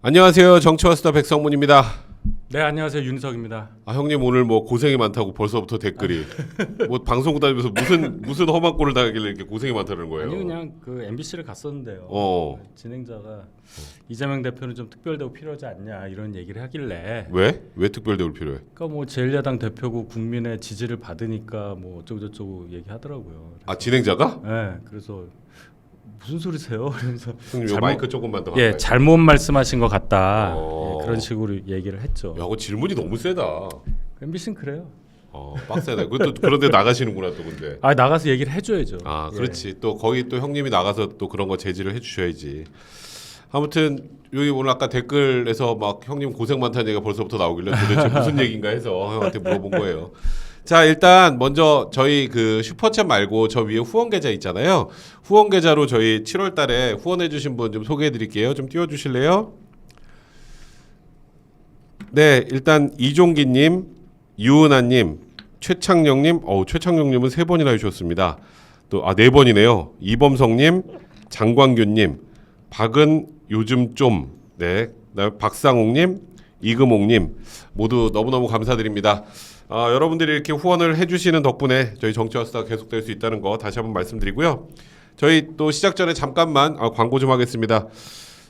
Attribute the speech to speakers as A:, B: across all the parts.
A: 안녕하세요. 정치와스타 백성문입니다.
B: 네, 안녕하세요. 윤석입니다.
A: 형님 오늘 뭐 고생이 많다고 벌써부터 댓글이 뭐 방송국 다니면서 무슨 험한 꼴을 당하길래 이렇게 고생이 많다는 거예요.
B: 아니 그냥 그 MBC를 갔었는데요. 진행자가 이재명 대표는 좀 특별대우 필요하지 않냐 이런 얘기를 하길래
A: 왜 특별대우를 필요해?
B: 그러니까 뭐 제1야당 대표고 국민의 지지를 받으니까 뭐 어쩌고 저쩌고 얘기하더라고요.
A: 아 진행자가?
B: 네, 그래서 무슨 소리세요? 그래서
A: 형님 마이크 조금만 더
B: 예,
A: 가까이.
B: 잘못 말씀하신 것 같다. 예, 그런 식으로 얘기를 했죠.
A: 야, 그 질문이 너무 세다.
B: MBC는 그래요.
A: 빡세다. 그것도 그런데 나가시는구나 또 근데.
B: 아 나가서 얘기를 해줘야죠.
A: 아
B: 예.
A: 그렇지. 또 거기 또 형님이 나가서 또 그런 거 제지를 해주셔야지. 아무튼 여기 오늘 아까 댓글에서 막 형님 고생 많다는 얘기가 벌써부터 나오길래 도대체 무슨 얘기인가 해서 형한테 물어본 거예요. 자 일단 먼저 저희 그 슈퍼챗 말고 저 위에 후원 계좌 있잖아요. 후원 계좌로 저희 7월달에 후원해주신 분 좀 소개해드릴게요. 좀 띄워주실래요? 네 일단 이종기님, 유은아님, 최창영님, 최창영님은 3번이나 해주셨습니다. 또 4번이네요. 이범성님, 장광규님, 박은 요즘 좀, 네, 박상욱님, 이금옥님 모두 너무너무 감사드립니다. 여러분들이 이렇게 후원을 해주시는 덕분에 저희 정치와스타가 계속될 수 있다는 거 다시 한번 말씀드리고요. 저희 또 시작 전에 잠깐만 광고 좀 하겠습니다.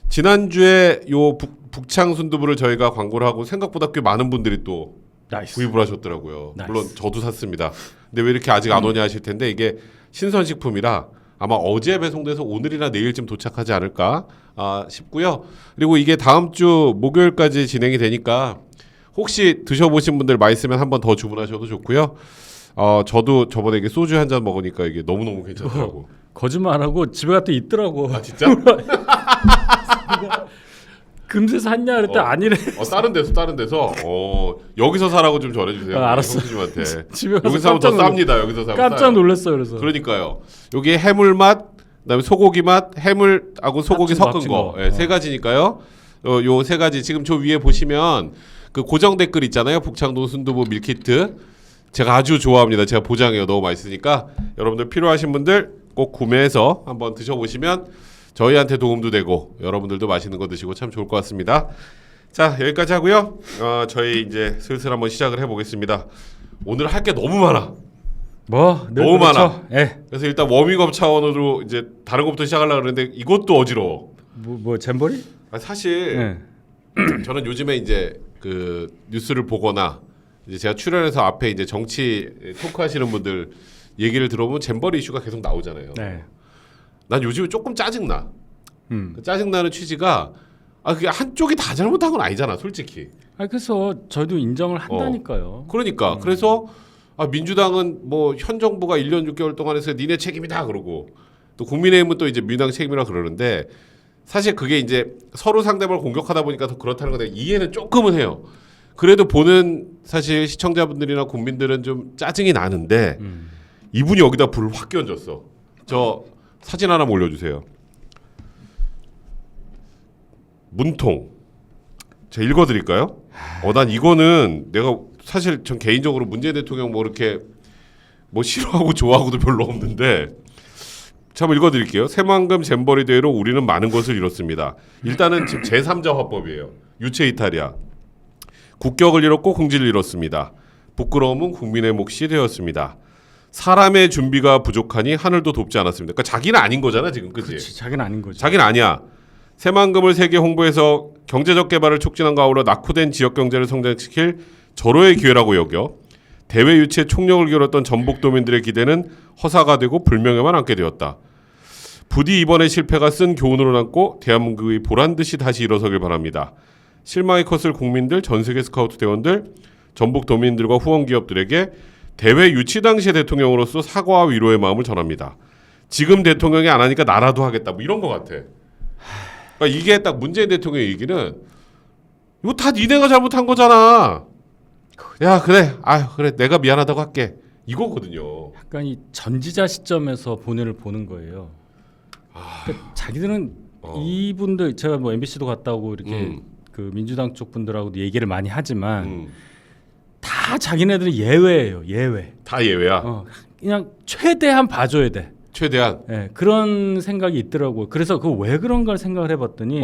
A: 지난주에 요 북창 순두부를 저희가 광고를 하고 생각보다 꽤 많은 분들이 또
B: 나이스.
A: 구입을 하셨더라고요.
B: 나이스.
A: 물론 저도 샀습니다. 근데 왜 이렇게 아직 안 오냐 하실 텐데 이게 신선식품이라 아마 어제 배송돼서 오늘이나 내일쯤 도착하지 않을까 싶고요. 그리고 이게 다음 주 목요일까지 진행이 되니까 혹시 드셔보신 분들 맛있으면 한 번 더 주문하셔도 좋고요. 저도 저번에 이게 소주 한 잔 먹으니까 이게 너무너무 괜찮더라고.
B: 거짓말하고 집에 갔더니 있더라고.
A: 아 진짜?
B: 금세 샀냐 그랬더니 아니래.
A: 다른 데서 여기서 사라고 좀 전해주세요.
B: 알았어.
A: 형수님한테.
B: 집에 가서
A: 여기서 사면 더
B: 깜짝
A: 쌉니다. 여기서 사면
B: 깜짝
A: 싸요.
B: 놀랐어요. 그래서.
A: 그러니까요. 여기 해물 맛, 그다음에 소고기 맛, 해물하고 소고기 섞은
B: 합친
A: 거,
B: 거.
A: 네, 세 가지니까요. 요 세 가지 지금 저 위에 보시면 그 고정 댓글 있잖아요. 북창동 순두부 밀키트. 제가 아주 좋아합니다. 제가 보장해요. 너무 맛있으니까 여러분들 필요하신 분들 꼭 구매해서 한번 드셔보시면 저희한테 도움도 되고 여러분들도 맛있는 거 드시고 참 좋을 것 같습니다. 자 여기까지 하고요. 저희 이제 슬슬 한번 시작을 해보겠습니다. 오늘 할 게 너무 많아. 너무 많아.
B: 예.
A: 그래서 일단 워밍업 차원으로 이제 다른 것부터 시작하려고 그러는데 이것도 어지러워.
B: 뭐 잼버리?
A: 사실
B: 예.
A: 저는 요즘에 이제 그 뉴스를 보거나 이제 제가 출연해서 앞에 이제 정치 토크하시는 분들 얘기를 들어보면 잼버리 이슈가 계속 나오잖아요.
B: 네.
A: 난 요즘에 조금 짜증나. 그 짜증나는 취지가 그게 한쪽이 다 잘못한 건 아니잖아, 솔직히.
B: 그래서 저희도 인정을 한다니까요.
A: 그러니까 그래서 민주당은 뭐 현 정부가 1년 6개월 동안 해서 니네 책임이다 그러고 또 국민의힘은 또 이제 민주당 책임이라 그러는데 사실 그게 이제 서로 상대방을 공격하다 보니까 더 그렇다는 건데 이해는 조금은 해요. 그래도 보는 사실 시청자분들이나 국민들은 좀 짜증이 나는데 이분이 여기다 불을 확 끼얹었어. 저 사진 하나 올려주세요. 문통. 제가 읽어드릴까요? 난 이거는 내가 사실 전 개인적으로 문재인 대통령 뭐 이렇게 뭐 싫어하고 좋아하고도 별로 없는데 자, 한번 읽어드릴게요. 새만금 잼버리 대회로 우리는 많은 것을 잃었습니다. 일단은 지금 제3자 화법이에요. 유체 이탈이야. 국격을 잃었고 긍지를 잃었습니다. 부끄러움은 국민의 몫이 되었습니다. 사람의 준비가 부족하니 하늘도 돕지 않았습니다. 그러니까 자기는 아닌 거잖아 지금, 그치?
B: 그렇지, 자기는 아닌 거지.
A: 자기는 아니야. 새만금을 세계 홍보해서 경제적 개발을 촉진한 가운데 낙후된 지역 경제를 성장시킬 절호의 기회라고 여겨 대회 유치에 총력을 기울였던 전북도민들의 기대는 허사가 되고 불명예만 안게 되었다. 부디 이번의 실패가 쓴 교훈으로 남고 대한민국이 보란듯이 다시 일어서길 바랍니다. 실망이 컸을 국민들, 전세계 스카우트 대원들, 전북도민들과 후원기업들에게 대회 유치 당시의 대통령으로서 사과와 위로의 마음을 전합니다. 지금 대통령이 안 하니까 나라도 하겠다. 뭐 이런 것 같아. 그러니까 이게 딱 문재인 대통령의 얘기는 이거 다 니네가 잘못한 거잖아. 야 그래 내가 미안하다고 할게 이거거든요.
B: 약간 이 전지자 시점에서 본인을 보는 거예요. 그러니까 자기들은 이분들 제가 뭐 MBC도 갔다 오고 이렇게 그 민주당 쪽 분들하고도 얘기를 많이 하지만 다 자기네들이 예외예요. 예외.
A: 다 예외야.
B: 그냥 최대한 봐줘야 돼.
A: 최대한.
B: 그런 생각이 있더라고요. 그래서 그 왜 그런 걸 생각을 해봤더니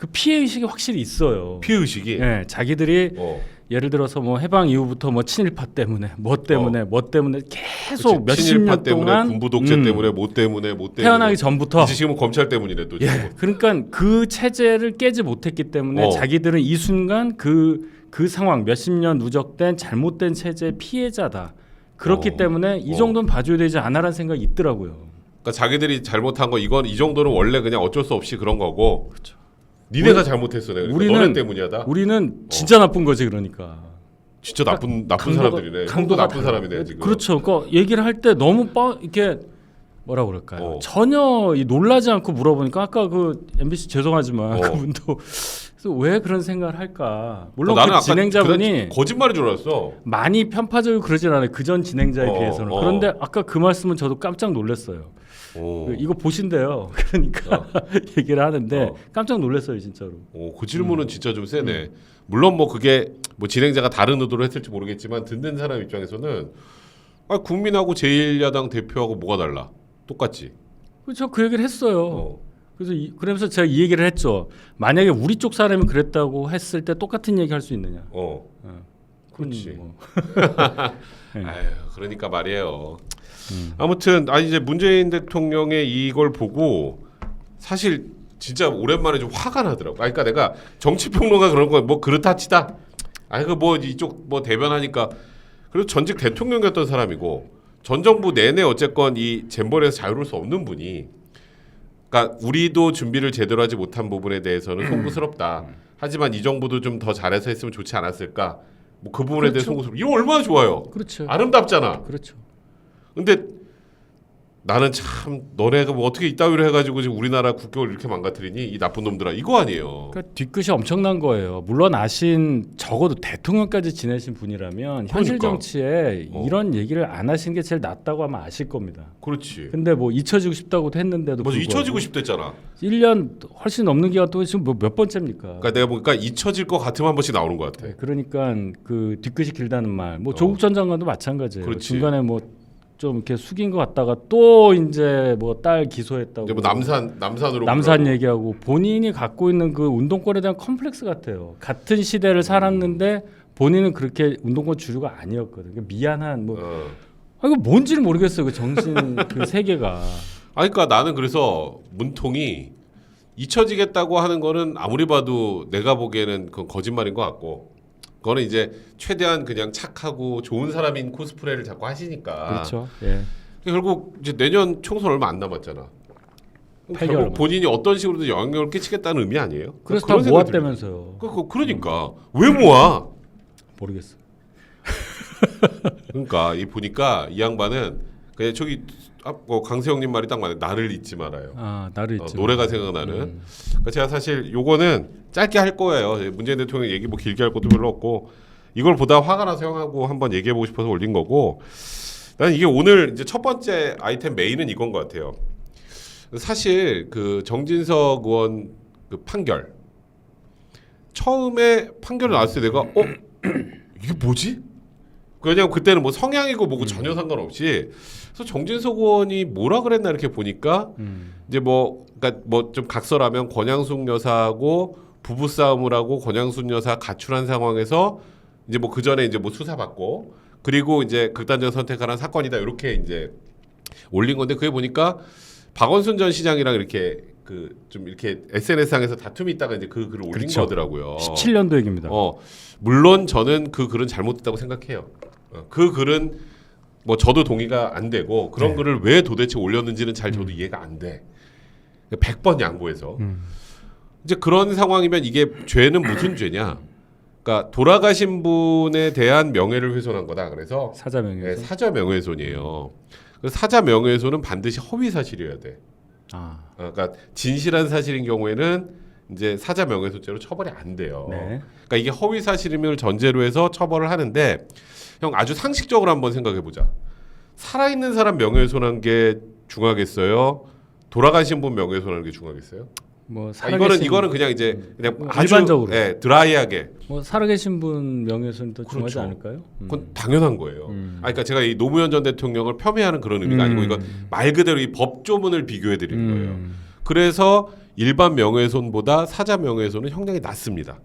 B: 그 피해 의식이 확실히 있어요.
A: 피해 의식이.
B: 예, 자기들이
A: 어.
B: 예를 들어서 뭐 해방 이후부터 뭐 친일파 때문에 뭐 때문에 계속
A: 그치,
B: 몇십
A: 친일파
B: 년
A: 때문에
B: 동안
A: 군부 독재 때문에 뭐 때문에
B: 태어나기 전부터
A: 이제 지금은 검찰 때문이래 또 지금.
B: 예, 그러니까 그 체제를 깨지 못했기 때문에 자기들은 이 순간 그 상황 몇십 년 누적된 잘못된 체제의 피해자다. 그렇기 때문에 이 정도는 봐줘야 되지 않아라는 생각이 있더라고요.
A: 그러니까 자기들이 잘못한 거 이건 이 정도는 원래 그냥 어쩔 수 없이 그런 거고.
B: 그렇죠.
A: 니네가 잘못했어 내가. 그러니까 너네 때문이야다.
B: 우리는 진짜 나쁜 거지 그러니까.
A: 진짜 나쁜 사람들이네. 강도 나쁜 사람이네 지금.
B: 그렇죠. 그러니까 얘기를 할 때 너무 이렇게 뭐라 그럴까요? 전혀 놀라지 않고 물어보니까 아까 그 MBC 죄송하지만 그분도 그래서 왜 그런 생각을 할까? 물론
A: 나는
B: 그 진행자분이
A: 거짓말인 줄 알았어.
B: 많이 편파적이고 그러진 않아요. 그 전 진행자에 비해서는. 그런데 아까 그 말씀은 저도 깜짝 놀랐어요. 이거 보신대요. 그러니까 얘기를 하는데 깜짝 놀랐어요, 진짜로.
A: 그 질문은 진짜 좀 세네. 물론 뭐 그게 뭐 진행자가 다른 의도로 했을지 모르겠지만 듣는 사람 입장에서는 국민하고 제1야당 대표하고 뭐가 달라? 똑같지.
B: 그렇죠. 그 얘기를 했어요. 그래서 그러면서 제가 이 얘기를 했죠. 만약에 우리 쪽 사람이 그랬다고 했을 때 똑같은 얘기 할 수 있느냐?
A: 그렇지.
B: 뭐.
A: 아유, 그러니까 말이에요. 아무튼 이제 문재인 대통령의 이걸 보고 사실 진짜 오랜만에 좀 화가 나더라고. 그러니까 내가 정치평론가 그런 거 뭐 그렇다 치다. 그 뭐 이쪽 뭐 대변하니까 그리고 전직 대통령이었던 사람이고 전 정부 내내 어쨌건 이 잼버리에서 자유로울 수 없는 분이. 그러니까 우리도 준비를 제대로 하지 못한 부분에 대해서는 송구스럽다. 하지만 이 정부도 좀 더 잘해서 했으면 좋지 않았을까? 뭐 그 부분에 대해 송구스럽다. 이거 얼마나 좋아요.
B: 그렇죠.
A: 아름답잖아.
B: 그렇죠.
A: 근데 나는 참 너네가 뭐 어떻게 이따위로 해가지고 지금 우리나라 국격을 이렇게 망가뜨리니 이 나쁜 놈들아 이거 아니에요.
B: 그러니까 뒤끝이 엄청난 거예요. 물론 적어도 대통령까지 지내신 분이라면 현실 정치에 이런 얘기를 안 하시는 게 제일 낫다고 하면 아실 겁니다.
A: 그렇지.
B: 근데 뭐 잊혀지고 싶다고도 했는데도
A: 맞아, 잊혀지고 싶댔잖아.
B: 1년 훨씬 넘는 기간 동안 지금 몇 번째입니까?
A: 그러니까 내가 보니까 잊혀질 것 같으면 한 번씩 나오는 것 같아.
B: 네, 그러니까 그 뒤끝이 길다는 말. 뭐 조국 전 장관도 마찬가지예요.
A: 그렇지.
B: 중간에 뭐 좀 이렇게 숙인 것 같다가 또 이제 뭐 딸 기소했다고.
A: 이제 뭐 남산으로
B: 남산 얘기하고 본인이 갖고 있는 그 운동권에 대한 컴플렉스 같아요. 같은 시대를 살았는데 본인은 그렇게 운동권 주류가 아니었거든. 그러니까 미안한 뭐 이거 뭔지를 모르겠어요. 그 정신 그 세계가.
A: 그러니까 나는 그래서 문통이 잊혀지겠다고 하는 거는 아무리 봐도 내가 보기에는 그건 거짓말인 것 같고. 그거는 이제 최대한 그냥 착하고 좋은 사람인 코스프레를 자꾸 하시니까.
B: 그렇죠. 예.
A: 결국 이제 내년 총선 얼마 안 남았잖아. 결국 본인이 어떤 식으로든 영향력을 끼치겠다는 의미 아니에요?
B: 그래서 다 모았다면서요.
A: 그러니까 왜 모아?
B: 모르겠어.
A: 그러니까 보니까 이 양반은 그냥 저기 강세형님 말이 딱 맞아요. 나를 잊지 말아요.
B: 나를 잊지.
A: 노래가 생각나는. 그러니까 제가 사실 요거는 짧게 할 거예요. 문재인 대통령 얘기 뭐 길게 할 것도 별로 없고 이걸 보다 화가 나서 형하고 한번 얘기해보고 싶어서 올린 거고. 나는 이게 오늘 이제 첫 번째 아이템 메인은 이건 것 같아요. 사실 그 정진석 의원 그 판결 처음에 판결을 나왔을 때 내가 이게 뭐지? 왜냐면 그때는 뭐 성향이고 뭐고 전혀 상관없이 그래서 정진석 의원이 뭐라 그랬나 이렇게 보니까 이제 그러니까 뭐 좀 각설하면 권양숙 여사하고 부부 싸움을 하고 권양숙 여사 가출한 상황에서 이제 뭐 그 전에 이제 뭐 수사 받고 그리고 이제 극단적 선택을 한 사건이다 이렇게 이제 올린 건데 그게 보니까 박원순 전 시장이랑 이렇게 그 좀 이렇게 SNS상에서 다툼이 있다가 이제 그 글을 올린
B: 그렇죠.
A: 거더라고요.
B: 17년도 얘기입니다.
A: 물론 저는 그 글은 잘못됐다고 생각해요. 그 글은 뭐 저도 동의가 안 되고 그런 글을 왜 도대체 올렸는지는 잘 저도 이해가 안 돼. 100번 양보해서. 이제 그런 상황이면 이게 죄는 무슨 죄냐? 그러니까 돌아가신 분에 대한 명예를 훼손한 거다. 그래서
B: 사자 명예훼손.
A: 사자 명예훼손이에요. 사자 명예훼손은 반드시 허위 사실이어야 돼. 그러니까 진실한 사실인 경우에는 이제 사자 명예훼손죄로 처벌이 안 돼요.
B: 네.
A: 그러니까 이게 허위 사실임을 전제로 해서 처벌을 하는데 형 아주 상식적으로 한번 생각해 보자. 살아있는 사람 명예훼손한 게 중하겠어요? 돌아가신 분 명예훼손하는 게 중하겠어요?
B: 뭐
A: 이거는 그냥 이제 그냥 아주
B: 일반적으로
A: 드라이하게
B: 뭐 살아계신 분 명예훼손이 더 중하지
A: 그렇죠.
B: 않을까요?
A: 그건 당연한 거예요. 그러니까 제가 이 노무현 전 대통령을 폄훼하는 그런 의미가 아니고 이건 말 그대로 이 법조문을 비교해 드리는 거예요. 그래서 일반 명예훼손보다 사자 명예훼손은 형량이 낮습니다.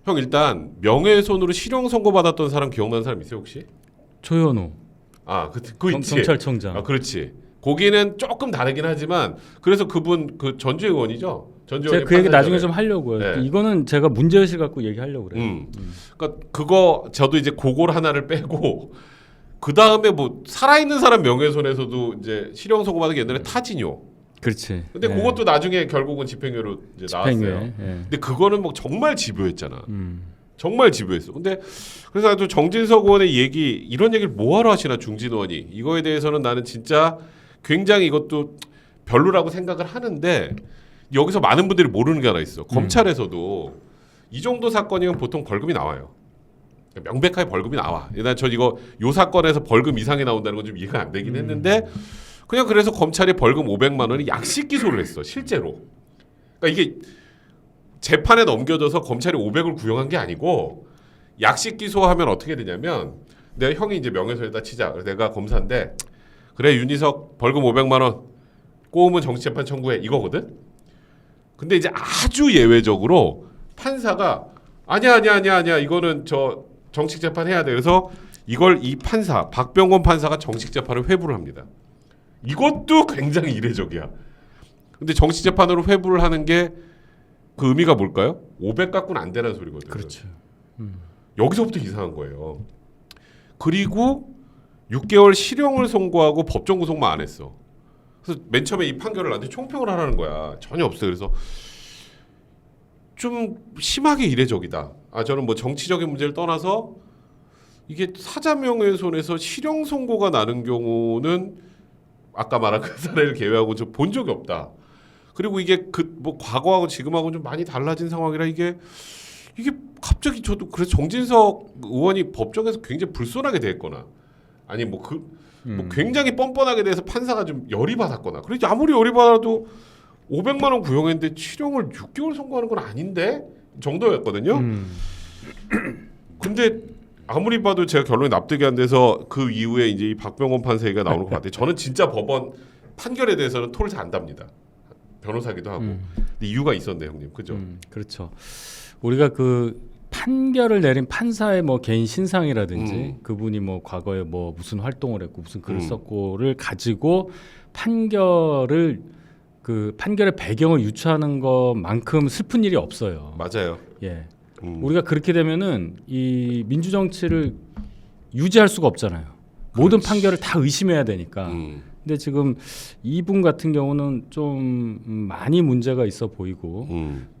A: 형 일단 명예훼손으로 실형 선고받았던 사람 기억나는 사람 있어요 혹시?
B: 조현우
A: 그거 있지.
B: 경찰청장.
A: 그렇지. 거기는 조금 다르긴 하지만 그래서 그분 그 전주 의원이죠. 전주
B: 제가
A: 의원이
B: 그 얘기 나중에
A: 판사잖아요.
B: 좀 하려고요.
A: 네.
B: 이거는 제가 문제의식 갖고 얘기하려고 그래요.
A: 그러니까 그거 저도 이제 그걸 하나를 빼고 그 다음에 뭐 살아있는 사람 명예훼손에서도 이제 실형 선고받은 게 옛날에 타진요.
B: 그렇지.
A: 근데
B: 예.
A: 그것도 나중에 결국은 집행유예로 이제
B: 집행유예.
A: 나왔어요.
B: 예.
A: 근데 그거는 뭐 정말 집요했잖아. 정말 집요했어. 근데 그래서 또 정진석 의원의 얘기 이런 얘기를 뭐하러 하시나 중진 의원이 이거에 대해서는 나는 진짜 굉장히 이것도 별로라고 생각을 하는데 여기서 많은 분들이 모르는 게 하나 있어. 검찰에서도 이 정도 사건이면 보통 벌금이 나와요. 명백하게 벌금이 나와. 난 저 이거 요 사건에서 벌금 이상이 나온다는 건 좀 이해가 안 되긴 했는데 그냥 그래서 검찰이 벌금 500만 원이 약식 기소를 했어. 실제로. 그러니까 이게 재판에 넘겨져서 검찰이 500을 구형한 게 아니고 약식 기소하면 어떻게 되냐면 내가 형이 이제 명예훼손에다 치자. 그래서 내가 검사인데 그래 윤희석 벌금 500만 원 꼬우면 정치재판 청구해 이거거든. 근데 이제 아주 예외적으로 판사가 아니야 이거는 저 정식 재판 해야 돼. 그래서 이걸 이 판사 박병건 판사가 정식 재판을 회부를 합니다. 이것도 굉장히 이례적이야. 근데 정식 재판으로 회부를 하는 게 그 의미가 뭘까요? 500 갖고는 안 되는 소리거든요.
B: 그렇죠.
A: 여기서부터 이상한 거예요. 그리고 6개월 실형을 선고하고 법정 구속만 안 했어. 그래서 맨 처음에 이 판결을 나한테 총평을 하라는 거야. 전혀 없어요. 그래서 좀 심하게 이례적이다. 저는 뭐 정치적인 문제를 떠나서 이게 사자명예훼손에서 실형 선고가 나는 경우는 아까 말한 그 사례를 제외하고 좀 본 적이 없다. 그리고 이게 그 뭐 과거하고 지금하고 좀 많이 달라진 상황이라 이게 갑자기 저도 그래서 정진석 의원이 법정에서 굉장히 불손하게 대했거나 아니 뭐 굉장히 뻔뻔하게 대해서 판사가 좀 열이 받았거나 그래서 아무리 열이 받아도 500만 원 구형했는데 실형을 6개월 선고하는 건 아닌데 정도였거든요. 근데 아무리 봐도 제가 결론이 납득이 안 돼서 그 이후에 이제 이 박병원 판사 얘기가 나오는 것 같아요. 저는 진짜 법원 판결에 대해서는 토를 잘 안 답니다. 변호사기도 하고. 근데 이유가 있었네, 형님. 그죠?
B: 그렇죠. 우리가 그 판결을 내린 판사의 뭐 개인 신상이라든지 그분이 뭐 과거에 뭐 무슨 활동을 했고 무슨 글을 썼고를 가지고 판결의 배경을 유추하는 것만큼 슬픈 일이 없어요.
A: 맞아요.
B: 예. 우리가 그렇게 되면은 이 민주 정치를 유지할 수가 없잖아요. 모든 판결을 다 의심해야 되니까. 근데 지금 이분 같은 경우는 좀 많이 문제가 있어 보이고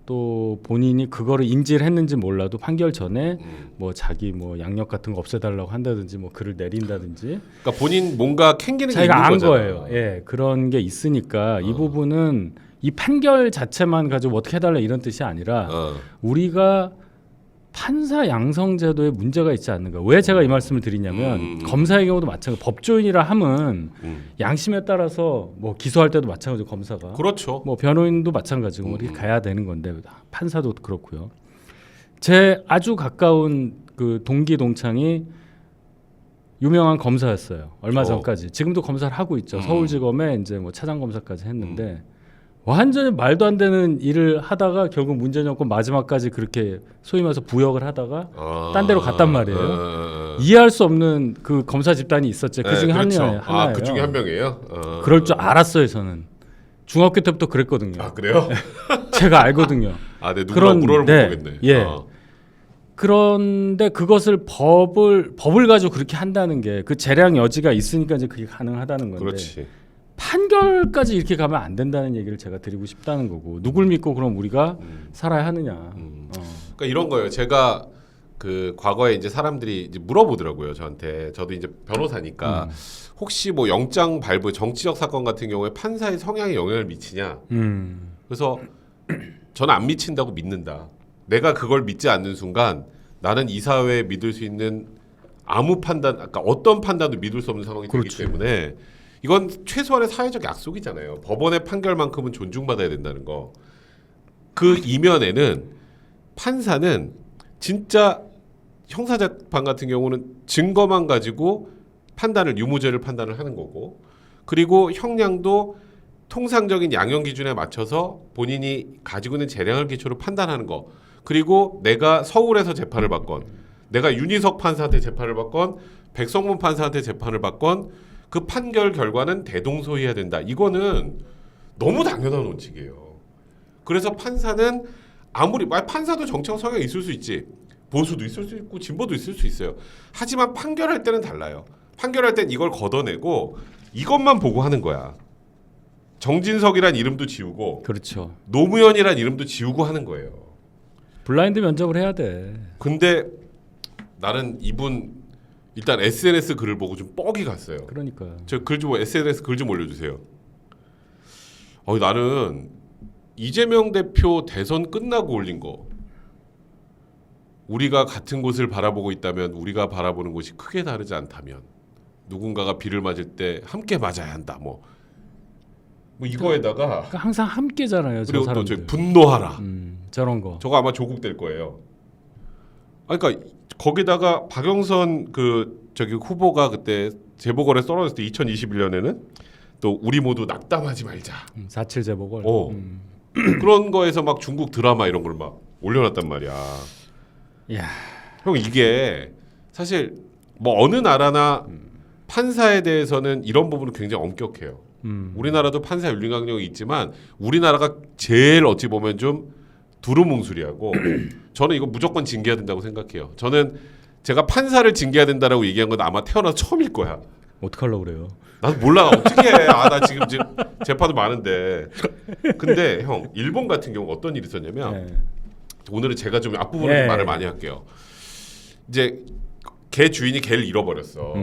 B: 또 본인이 그거를 인지를 했는지 몰라도 판결 전에 뭐 자기 뭐 양력 같은 거 없애달라고 한다든지 뭐 글을 내린다든지
A: 그러니까 본인 뭔가 캥기는 게
B: 자기가
A: 있는
B: 안
A: 거잖아.
B: 거예요. 예, 그런 게 있으니까 이 부분은 이 판결 자체만 가지고 어떻게 해달라 이런 뜻이 아니라 우리가 판사 양성 제도에 문제가 있지 않는가. 왜 제가 이 말씀을 드리냐면 검사의 경우도 마찬가지. 법조인이라 함은 양심에 따라서 뭐 기소할 때도 마찬가지고 검사가.
A: 그렇죠.
B: 뭐 변호인도 마찬가지고 이렇게 가야 되는 건데 판사도 그렇고요. 제 아주 가까운 그 동기 동창이 유명한 검사였어요. 얼마 전까지. 지금도 검사를 하고 있죠. 서울지검에 이제 뭐 차장 검사까지 했는데 완전히 말도 안 되는 일을 하다가 결국 문재인 정권 마지막까지 그렇게 소위 말해서 부역을 하다가 딴 데로 갔단 말이에요. 이해할 수 없는 그 검사 집단이 있었죠. 그 중에
A: 그렇죠.
B: 하나예요.
A: 그 중에 한 명이에요.
B: 그럴 줄 알았어요, 저는. 중학교 때부터 그랬거든요.
A: 그래요?
B: 제가 알거든요.
A: 네, 누구랑 물어를 못 보겠네.
B: 예. 그런데 그것을 법을 가지고 그렇게 한다는 게 그 재량 여지가 있으니까 이제 그게 가능하다는 건데.
A: 그렇지.
B: 판결까지 이렇게 가면 안 된다는 얘기를 제가 드리고 싶다는 거고 누굴 믿고 그럼 우리가 살아야 하느냐.
A: 그러니까 이런 거예요. 제가 그 과거에 이제 사람들이 이제 물어보더라고요 저한테. 저도 이제 변호사니까 혹시 뭐 영장 발부 정치적 사건 같은 경우에 판사의 성향에 영향을 미치냐. 그래서 저는 안 미친다고 믿는다. 내가 그걸 믿지 않는 순간 나는 이 사회에 믿을 수 있는 아무 판단, 그러니까 어떤 판단도 믿을 수 없는 상황이 되기 때문에 이건 최소한의 사회적 약속이잖아요. 법원의 판결만큼은 존중받아야 된다는 거. 그 이면에는 판사는 진짜 형사재판 같은 경우는 증거만 가지고 유무죄를 판단을 하는 거고 그리고 형량도 통상적인 양형 기준에 맞춰서 본인이 가지고 있는 재량을 기초로 판단하는 거. 그리고 내가 서울에서 재판을 받건, 내가 윤희석 판사한테 재판을 받건, 백성문 판사한테 재판을 받건 그 판결 결과는 대동소이해야 된다. 이거는 너무 당연한 원칙이에요. 그래서 판사는 판사도 정치적 성향이 있을 수 있지. 보수도 있을 수 있고 진보도 있을 수 있어요. 하지만 판결할 때는 달라요. 판결할 땐 이걸 걷어내고 이것만 보고 하는 거야. 정진석이란 이름도 지우고
B: 그렇죠.
A: 노무현이란 이름도 지우고 하는 거예요.
B: 블라인드 면접을 해야 돼.
A: 근데 나는 이분 일단 SNS 글을 보고 좀 뻑이 갔어요.
B: 그러니까요.
A: 저 글 좀 SNS 글 좀 올려주세요. 나는 이재명 대표 대선 끝나고 올린 거. 우리가 같은 곳을 바라보고 있다면 우리가 바라보는 곳이 크게 다르지 않다면 누군가가 비를 맞을 때 함께 맞아야 한다. 뭐 이거에다가
B: 그러니까 항상 함께잖아요. 저
A: 그리고 또
B: 사람들.
A: 저기 분노하라.
B: 저런 거.
A: 저거 아마 조국될 거예요. 그러니까 거기다가 박영선 저기 후보가 그때 재보궐에 떨어졌을 때 2021년에는 또 우리 모두 낙담하지 말자.
B: 4.7 재보궐.
A: 그런 거에서 막 중국 드라마 이런 걸 막 올려놨단 말이야.
B: 야,
A: 형 이게 사실 뭐 어느 나라나 판사에 대해서는 이런 부분은 굉장히 엄격해요. 우리나라도 판사 윤리 강령이 있지만 우리나라가 제일 어찌 보면 좀 두루뭉술이하고 저는 이거 무조건 징계해야 된다고 생각해요. 저는 제가 판사를 징계해야 된다라고 얘기한 건 아마 태어나서 처음일 거야.
B: 어떡하려고 그래요?
A: 나도 몰라 어떻게 해. 나 지금 재판도 많은데. 근데 형 일본 같은 경우 어떤 일이 있었냐면 오늘은 제가 좀 앞부분에 좀 말을 많이 할게요. 이제 개 주인이 개를 잃어버렸어.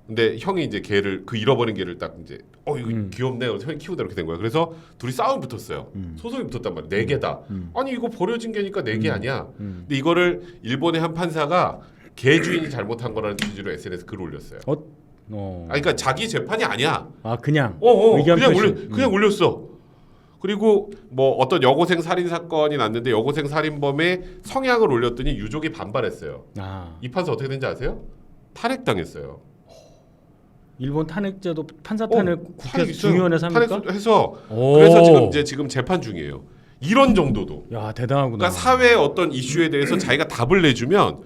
A: 근데 형이 이제 개를 잃어버린 개를 딱 이제 이거 귀엽네. 그래서 형이 키우다 이렇게 된 거야. 그래서 둘이 싸움 붙었어요. 소송이 붙었단 말이야. 네 개다. 아니 이거 버려진 개니까 네 개 아니야. 근데 이거를 일본의 한 판사가 개 주인이 잘못한 거라는 취지로 SNS 글을 올렸어요. 그러니까 자기 재판이 아니야.
B: 그냥
A: 그냥 올렸어. 그리고 뭐 어떤 여고생 살인 사건이 났는데 여고생 살인범의 성향을 올렸더니 유족이 반발했어요. 이 판사 어떻게 된지 아세요? 탄핵당했어요.
B: 일본 탄핵제도 판사 탄핵 국회 중의원에서 합니까?
A: 탄핵해서 그래서 지금 재판 중이에요. 이런 정도도.
B: 야 대단하구나.
A: 그러니까 사회의 어떤 이슈에 대해서 자기가 답을 내주면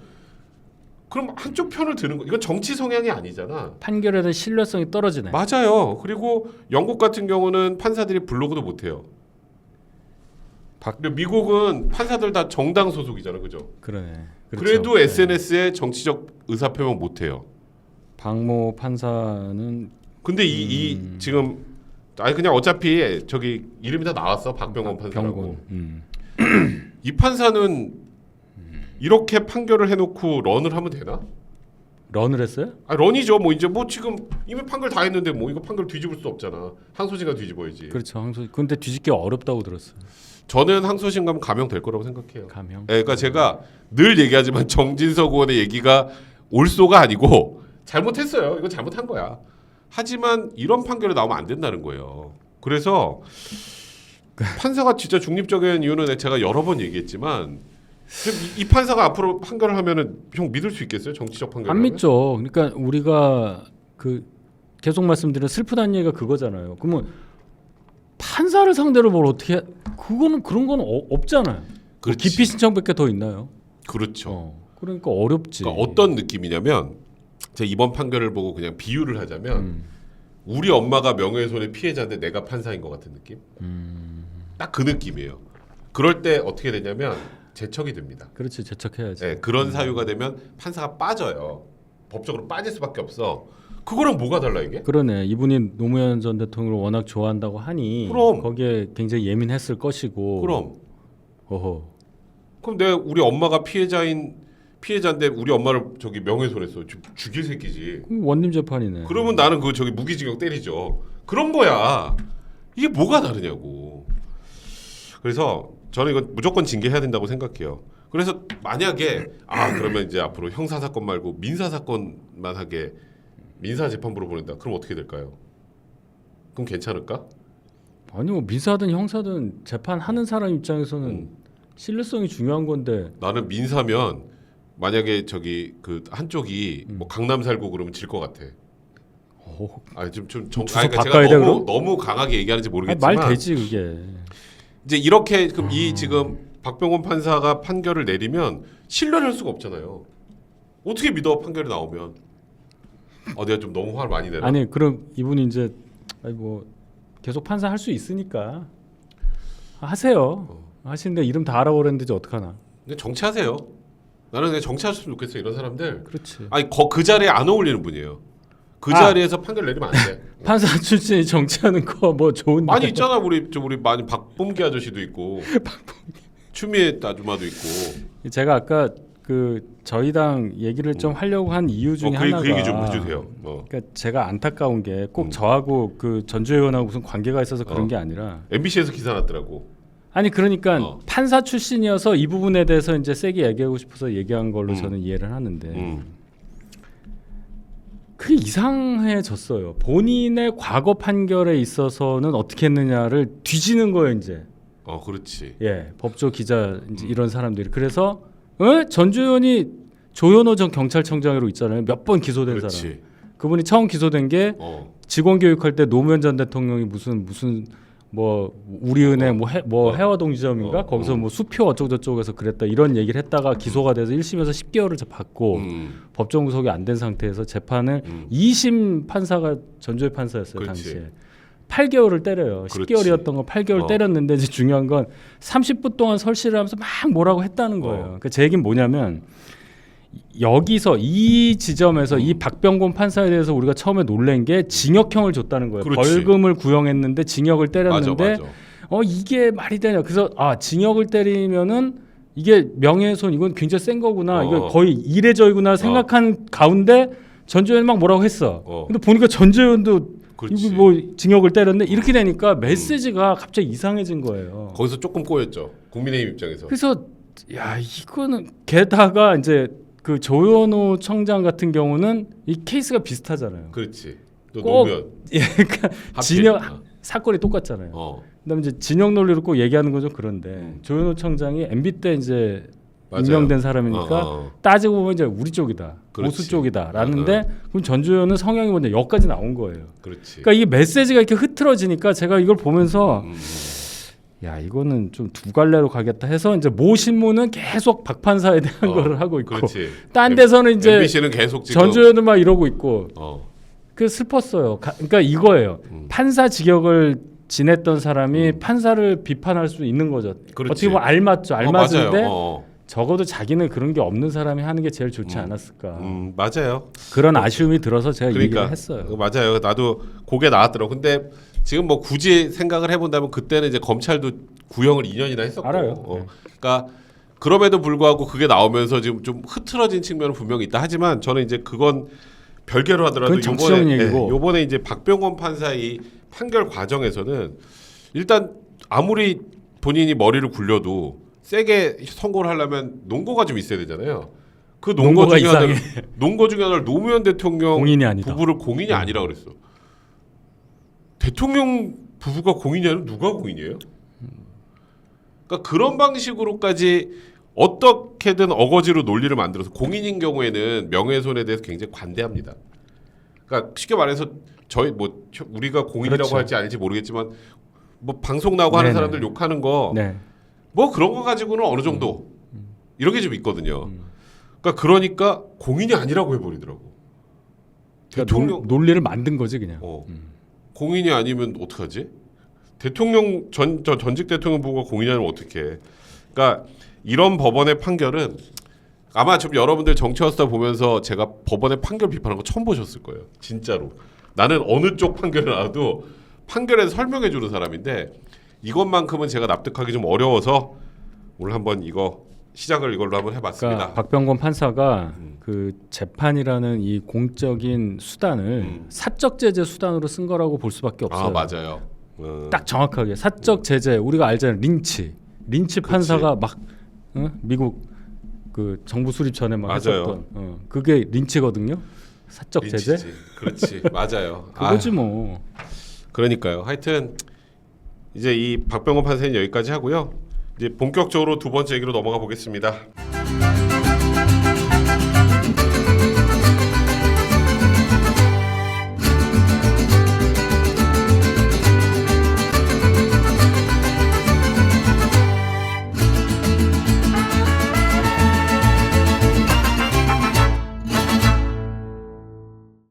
A: 그럼 한쪽 편을 드는 거. 이건 정치 성향이 아니잖아.
B: 판결에 대한 신뢰성이 떨어지네.
A: 맞아요. 그리고 영국 같은 경우는 판사들이 블로그도 못 해요. 미국은 판사들 다 정당 소속이잖아, 그죠?
B: 그러네. 그렇죠.
A: 그래도 SNS에 정치적 의사 표명 못 해요.
B: 박모 판사는
A: 근데 지금 그냥 어차피 저기 이름이 다 나왔어. 박병원 판사라고. 이 판사는 이렇게 판결을 해놓고 런을 하면 되나?
B: 런을 했어요?
A: 런이죠. 뭐 이제 뭐 지금 이미 판결 다 했는데 뭐 이거 판결 뒤집을 수 없잖아. 항소심가 뒤집어야지.
B: 그렇죠. 항소심. 근데 뒤집기 어렵다고 들었어요.
A: 저는 항소심 가면 감형될 거라고 생각해요.
B: 감형.
A: 그러니까 제가 늘 얘기하지만 정진석 의원의 얘기가 옳소가 아니고 잘못했어요. 이거 잘못한 거야. 하지만 이런 판결이 나오면 안 된다는 거예요. 그래서 판사가 진짜 중립적인 이유는 제가 여러 번 얘기했지만 이 판사가 앞으로 판결을 하면은 형 믿을 수 있겠어요? 정치적 판결을
B: 안
A: 하면?
B: 믿죠. 그러니까 우리가 계속 말씀드린 슬프다는 얘기가 그거잖아요. 그러면 판사를 상대로 뭘 어떻게 그런 건 없잖아요. 뭐 기피 신청밖에 더 있나요?
A: 그렇죠.
B: 그러니까 어렵지.
A: 그러니까 어떤 느낌이냐면 제가 이번 판결을 보고 그냥 비유를 하자면 우리 엄마가 명예훼손의 피해자인데 내가 판사인 것 같은 느낌? 딱 그 느낌이에요. 그럴 때 어떻게 되냐면 제척이 됩니다.
B: 그렇지, 제척해야지.
A: 네, 그런 사유가 되면 판사가 빠져요. 법적으로 빠질 수밖에 없어. 그거랑 뭐가 달라 이게?
B: 그러네. 이분이 노무현 전 대통령을 워낙 좋아한다고 하니
A: 그럼.
B: 거기에 굉장히 예민했을 것이고.
A: 그럼.
B: 어허.
A: 그럼 내가 우리 엄마가 피해자인데 우리 엄마를 저기 명예훼손했어. 죽일 새끼지.
B: 원님 재판이네.
A: 그러면 나는 저기 무기징역 때리죠. 그런 거야. 이게 뭐가 다르냐고. 그래서 저는 이건 무조건 징계해야 된다고 생각해요. 그래서 만약에 그러면 이제 앞으로 형사 사건 말고 민사 사건만 하게 민사 재판부로 보낸다. 그럼 어떻게 될까요? 그럼 괜찮을까?
B: 아니 뭐 민사든 형사든 재판하는 사람 입장에서는 신뢰성이 중요한 건데.
A: 나는 민사면 만약에 저기 한쪽이 뭐 강남 살고 그러면 질 것 같아. 좀
B: 주소
A: 그러니까
B: 바꿔야
A: 제가
B: 돼, 그럼?
A: 너무 강하게 얘기하는지 모르겠지만
B: 말 되지 그게.
A: 이제 이렇게 그럼 이 지금 박병원 판사가 판결을 내리면 신뢰를 할 수가 없잖아요. 어떻게 믿어 판결이 나오면? 내가 좀 너무 화를 많이 내나?
B: 아니 그럼 이분이 이제 뭐 계속 판사 할 수 있으니까 하세요. 하시는데 이름 다 알아버렸는데 이제 어떡하나.
A: 근데 정치하세요. 나는 그냥 정치하셨으면 좋겠어 이런 사람들.
B: 그렇지.
A: 아니 그 자리에 안 어울리는 분이에요. 그 자리에서 판결 내리면 안 돼.
B: 판사 출신이 정치하는 거 뭐 좋은데.
A: 많이 있잖아 우리 많이 박범기 아저씨도 있고 추미애 아줌마도 있고.
B: 제가 아까 그 저희 당 얘기를 좀 하려고 한 이유 중에 하나가
A: 그 얘기 좀 해주세요.
B: 그러니까 제가 안타까운 게 꼭 저하고 그 전주 의원하고 무슨 관계가 있어서 그런 게 아니라
A: MBC에서 기사 났더라고.
B: 아니 그러니까 판사 출신이어서 이 부분에 대해서 이제 세게 얘기하고 싶어서 얘기한 걸로 저는 이해를 하는데 그게 이상해졌어요. 본인의 과거 판결에 있어서는 어떻게 했느냐를 뒤지는 거예요 이제.
A: 그렇지.
B: 예, 법조 기자 이제 이런 사람들이 그래서 전주 의원이 조현호 전 경찰청장으로 있잖아요. 몇 번 기소된
A: 그렇지.
B: 사람. 그분이 처음 기소된 게 직원 교육할 때 노무현 전 대통령이 무슨 뭐 우리은행 해화동지점인가 거기서 뭐 수표 어쩌고저쩌고해서 그랬다 이런 얘기를 했다가 기소가 돼서 1심에서 10개월을 받고 법정 구속이 안 된 상태에서 재판을 2심 판사가 전주의 판사였어요.
A: 그렇지.
B: 당시에 8개월을 때려요.
A: 그렇지.
B: 10개월이었던 거 8개월 때렸는데 이제 중요한 건 30분 동안 설시를 하면서 막 뭐라고 했다는 거예요. 그러니까 제 얘기는 뭐냐면 여기서 이 지점에서 이 박병곤 판사에 대해서 우리가 처음에 놀란 게 징역형을 줬다는 거예요.
A: 그렇지.
B: 벌금을 구형했는데 징역을 때렸는데
A: 맞아.
B: 이게 말이 되냐. 그래서 징역을 때리면은 이게 명예훼손 이건 굉장히 센 거구나. 이거 거의 이례적이구나 생각한 가운데 전주 의원 막 뭐라고 했어. 근데 보니까 전주 의원도 이거 뭐 징역을 때렸네 이렇게 되니까 메시지가 갑자기 이상해진 거예요.
A: 거기서 조금 꼬였죠. 국민의힘 입장에서.
B: 그래서 야 이거는 게다가 이제 그 조현호 청장 같은 경우는 이 케이스가 비슷하잖아요.
A: 그렇지. 또
B: 꼭
A: 노무현.
B: 그러니까 진영 사건이 똑같잖아요. 그다음에 이제 진영 논리로 꼭 얘기하는 거죠. 그런데 조현호 청장이 MB 때 이제 임명된 사람이니까 따지고 보면 이제 우리 쪽이다,
A: 그렇지.
B: 보수 쪽이다라는데 그럼 전주 의원은 성향이 먼저 여기까지 나온 거예요.
A: 그렇지.
B: 그러니까 이게 메시지가 이렇게 흐트러지니까 제가 이걸 보면서 야 이거는 좀 두 갈래로 가겠다 해서 이제 모 신문은 계속 박 판사에 대한 거를 하고 있고,
A: 그렇지.
B: 딴 데서는 이제
A: MBC는 계속 지금
B: 전주 의원은 막 이러고 있고, 그 슬펐어요. 그러니까 이거예요. 판사 직역을 지냈던 사람이 판사를 비판할 수 있는 거죠.
A: 그렇지.
B: 어떻게 보면 알맞죠. 알맞은데
A: 맞아요.
B: 적어도 자기는 그런 게 없는 사람이 하는 게 제일 좋지 않았을까.
A: 맞아요.
B: 그런 아쉬움이 들어서 제가
A: 그러니까
B: 얘기를 했어요.
A: 맞아요. 나도 그게 나왔더라고. 근데 지금 뭐 굳이 생각을 해본다면 그때는 이제 검찰도 구형을 2년이나 했었고.
B: 알아요.
A: 그러니까 그럼에도 불구하고 그게 나오면서 지금 좀 흐트러진 측면은 분명히 있다. 하지만 저는 이제 그건 별개로 하더라도
B: 그건 정치적 얘기고.
A: 요번에 이제 박병원 판사의 판결 과정에서는 일단 아무리 본인이 머리를 굴려도 세게 선고를 하려면 논거가 좀 있어야 되잖아요. 그 논거 중에 하나를 노무현 대통령
B: 공인이 아니다.
A: 부부를 공인이 아니라 그랬어. 대통령 부부가 공인이 아니면 누가 공인이에요? 그러니까 그런 방식으로까지 어떻게든 어거지로 논리를 만들어서 공인인 경우에는 명예훼손에 대해서 굉장히 관대합니다. 그러니까 쉽게 말해서 저희 뭐 우리가 공인이라고
B: 그렇죠.
A: 할지 아닐지 모르겠지만 뭐 방송 나오고 하는 사람들 욕하는 거 뭐 그런 거 가지고는 어느 정도 이런 게 좀 있거든요. 그러니까 공인이 아니라고 해버리더라고.
B: 그러니까 논리를 만든 거지 그냥.
A: 공인이 아니면 어떡하지? 대통령 전직 대통령 부부가 공인이 아니면 어떡해? 그러니까 이런 법원의 판결은 아마 좀 여러분들 정치화스타 보면서 제가 법원의 판결 비판한 거 처음 보셨을 거예요. 진짜로. 나는 어느 쪽 판결을 나와도 판결에서 설명해 주는 사람인데 이것만큼은 제가 납득하기 좀 어려워서 오늘 한번 시작을 이걸로 한번 해봤습니다.
B: 그러니까 박병건 판사가 그 재판이라는 이 공적인 수단을 사적 제재 수단으로 쓴 거라고 볼 수밖에 없어요.
A: 맞아요.
B: 딱 정확하게 사적 제재 우리가 알잖아요. 린치 판사가 막 미국 그 정부 수립 전에 막 했었던 그게 린치거든요. 사적 제재.
A: 그렇지. 맞아요.
B: 그거지 뭐.
A: 그러니까요. 하여튼 이제 이 박병건 판사는 여기까지 하고요. 이제 본격적으로 두 번째 얘기로 넘어가 보겠습니다.